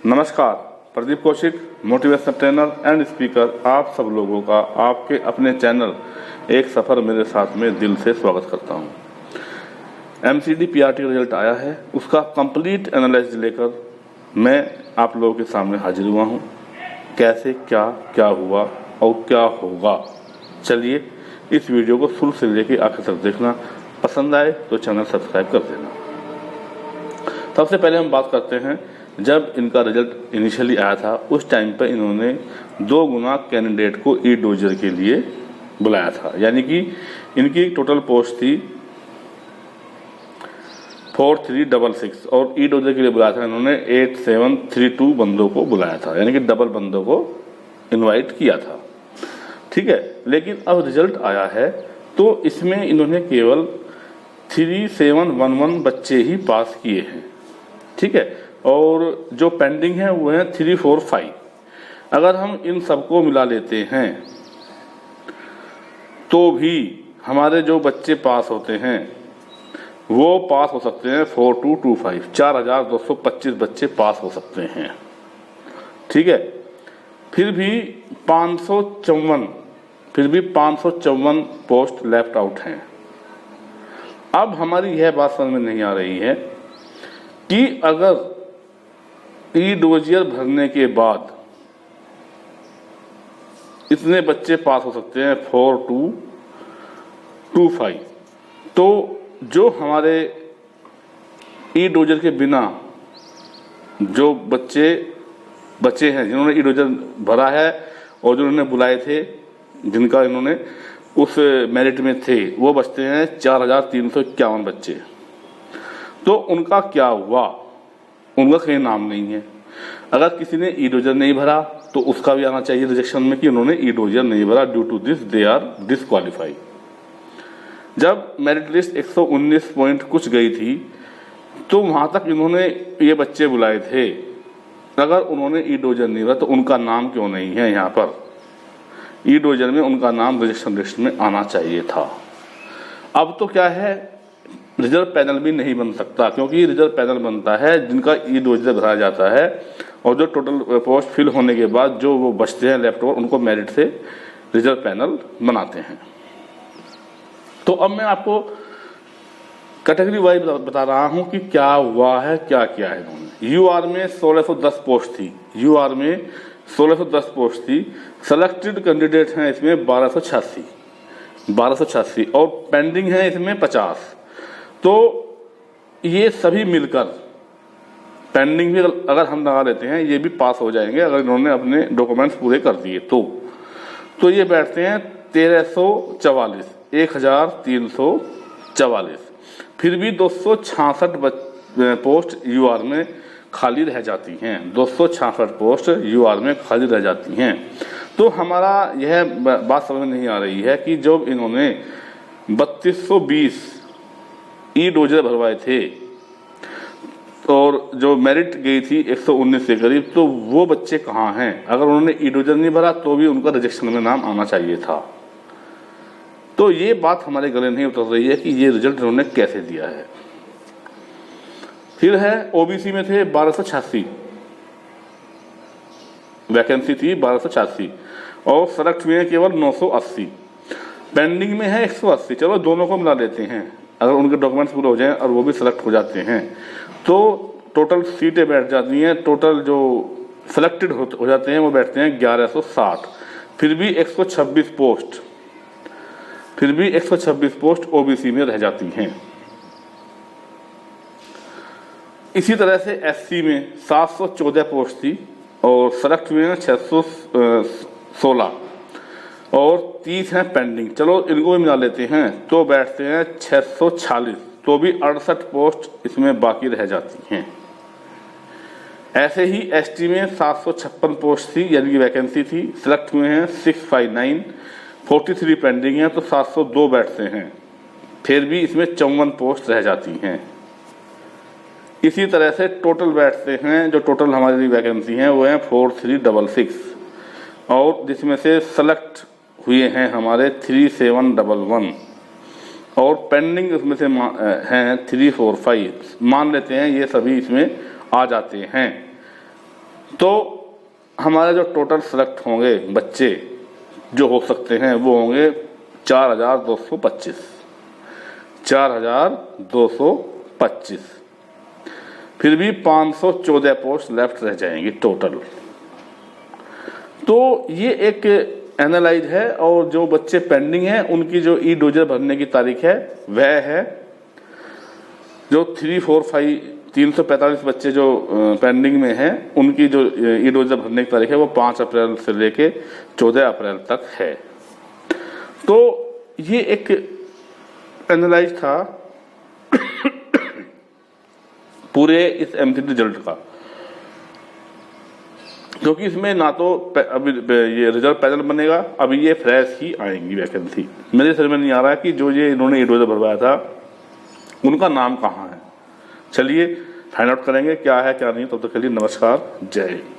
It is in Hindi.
नमस्कार, Pradeep Kaushik, motivational trainer and speaker, आप सब लोगों का आपके अपने चैनल एक सफ़र मेरे साथ में दिल से स्वागत करता हूं। एमसीडी पीआरटी का रिजल्ट आया है, उसका कंप्लीट एनालिसिस लेकर मैं आप लोगों के सामने हाजिर हुआ हूं। कैसे क्या क्या हुआ और क्या होगा, चलिए इस वीडियो को शुरू से लेकर आखिर तक देखना। पसंद आए तो चैनल सब्सक्राइब कर देना। सबसे पहले हम बात करते हैं, जब इनका रिजल्ट इनिशियली आया था उस टाइम पर इन्होंने 2 गुना कैंडिडेट को ई डोजर के लिए बुलाया था, यानी कि इनकी टोटल पोस्ट थी 4366 और ई डोजर के लिए बुलाया था इन्होंने 8732 बंदों को बुलाया था, यानी कि डबल बंदों को इनवाइट किया था। ठीक है, लेकिन अब रिजल्ट आया है तो इसमें इन्होंने केवल 3711 बच्चे ही पास किए हैं। ठीक है, और जो पेंडिंग है वो है 345। अगर हम इन सबको मिला लेते हैं तो भी हमारे जो बच्चे पास होते हैं वो पास हो सकते हैं 4225, 4225 बच्चे पास हो सकते हैं। ठीक है, फिर भी 554 पोस्ट लेफ्ट आउट हैं। अब हमारी यह बात समझ में नहीं आ रही है कि अगर ई डोजियर भरने के बाद इतने बच्चे पास हो सकते हैं 4225, तो जो हमारे ई डोजर के बिना जो बच्चे बचे हैं जिन्होंने ई डोजर भरा है और जो उन्होंने बुलाए थे, जिनका इन्होंने उस मेरिट में थे, वो बचते हैं 4351 बच्चे। तो उनका क्या हुआ? उनका कहीं नाम नहीं है। अगर किसी ने ई डोजर नहीं भरा तो उसका भी आना चाहिए रिजेक्शन में कि उन्होंने ई डोजर नहीं भरा, due to this they are disqualify. जब मेरिट लिस्ट 119 पॉइंट कुछ गई थी तो वहां तक इन्होंने ये बच्चे बुलाए थे। अगर उन्होंने ई डोजर नहीं भरा तो उनका नाम क्यों नहीं है यहाँ पर? ई डोजर में उनका नाम रिजेक्शन लिस्ट में आना चाहिए था। अब तो क्या है, रिजर्व पैनल भी नहीं बन सकता, क्योंकि रिजर्व पैनल बनता है जिनका ई डोजर भरा जाता है और जो टोटल पोस्ट फिल होने के बाद जो वो बचते हैं लेफ्ट ओवर, उनको मेरिट से रिजर्व पैनल बनाते हैं। तो अब मैं आपको कैटेगरी वाइज बता रहा हूं कि क्या हुआ है, क्या किया है इन्होंने। यूआर में 1610 पोस्ट थी, यूआर में 1610 पोस्ट थी। सेलेक्टेड कैंडिडेट हैं इसमें 1286 और पेंडिंग है इसमें 50। तो ये सभी मिलकर पेंडिंग भी अगर हम लगा लेते हैं, ये भी पास हो जाएंगे अगर इन्होंने अपने डॉक्यूमेंट्स पूरे कर दिए तो ये बैठते हैं 1344। फिर भी 266 पोस्ट यूआर में खाली रह जाती हैं, 266 पोस्ट यूआर में खाली रह जाती हैं। तो हमारा यह बात समझ में नहीं आ रही है कि जब इन्होंने 3220 ई डोजर भरवाए थे और जो मेरिट गई थी 119 के करीब, तो वो बच्चे कहाँ हैं? अगर उन्होंने ई डोजर नहीं भरा तो भी उनका रिजेक्शन में नाम आना चाहिए था। तो ये बात हमारे गले नहीं उतर रही है कि ये रिजल्ट उन्होंने कैसे दिया है। फिर है ओबीसी में थे 1286 वैकेंसी थी, 1286 और सेलेक्ट हुए केवल 980। पेंडिंग में है 180। चलो दोनों को मिला लेते हैं, अगर उनके डॉक्यूमेंट्स पूरे हो जाएं और वो भी सेलेक्ट हो जाते हैं तो टोटल सीटें बैठ जाती हैं, टोटल जो सेलेक्टेड हो जाते हैं वो बैठते हैं 1160। फिर भी 126 पोस्ट ओबीसी में रह जाती हैं। इसी तरह से एससी में 714 पोस्ट थी और सेलेक्ट हुए हैं 616 और 30 हैं पेंडिंग। चलो इनको भी मिला लेते हैं तो बैठते हैं 646, तो भी 68 पोस्ट इसमें बाकी रह जाती हैं। ऐसे ही एसटी में 756 पोस्ट थी, यानी कि वैकेंसी थी, सिलेक्ट हुए हैं 659, 43 पेंडिंग हैं तो 702 बैठते हैं। फिर भी इसमें 54 पोस्ट रह जाती हैं। इसी तरह से टोटल बैठते हैं, जो टोटल हमारी वैकेंसी हैं वो हैं 4366 और जिसमें से सेलेक्ट हुए हैं हमारे 3711 और पेंडिंग उसमें से हैं 345। मान लेते हैं ये सभी इसमें आ जाते हैं। तो हमारे जो टोटल सेलेक्ट होंगे बच्चे जो हो सकते हैं वो होंगे 4225। फिर भी 514 पोस्ट लेफ्ट रह जाएंगी टोटल। तो ये एक एनालाइज है, और जो बच्चे पेंडिंग हैं उनकी जो ई डोजर भरने की तारीख है वह है जो 345 बच्चे जो पेंडिंग में हैं उनकी जो ई डोजर भरने की तारीख है वो 5 अप्रैल से लेके 14 अप्रैल तक है। तो ये एक एनालाइज था पूरे इस एमसीडी रिजल्ट का, क्योंकि इसमें ना तो अभी ये रिजर्व पैनल बनेगा, अभी ये फ्रेश ही आएंगी वैकेंसी। मेरे समझ में नहीं आ रहा है कि जो ये इन्होंने ई डोजर भरवाया था उनका नाम कहाँ है। चलिए फाइंड आउट करेंगे क्या है क्या नहीं। तब तक के लिए नमस्कार, जय हिंद।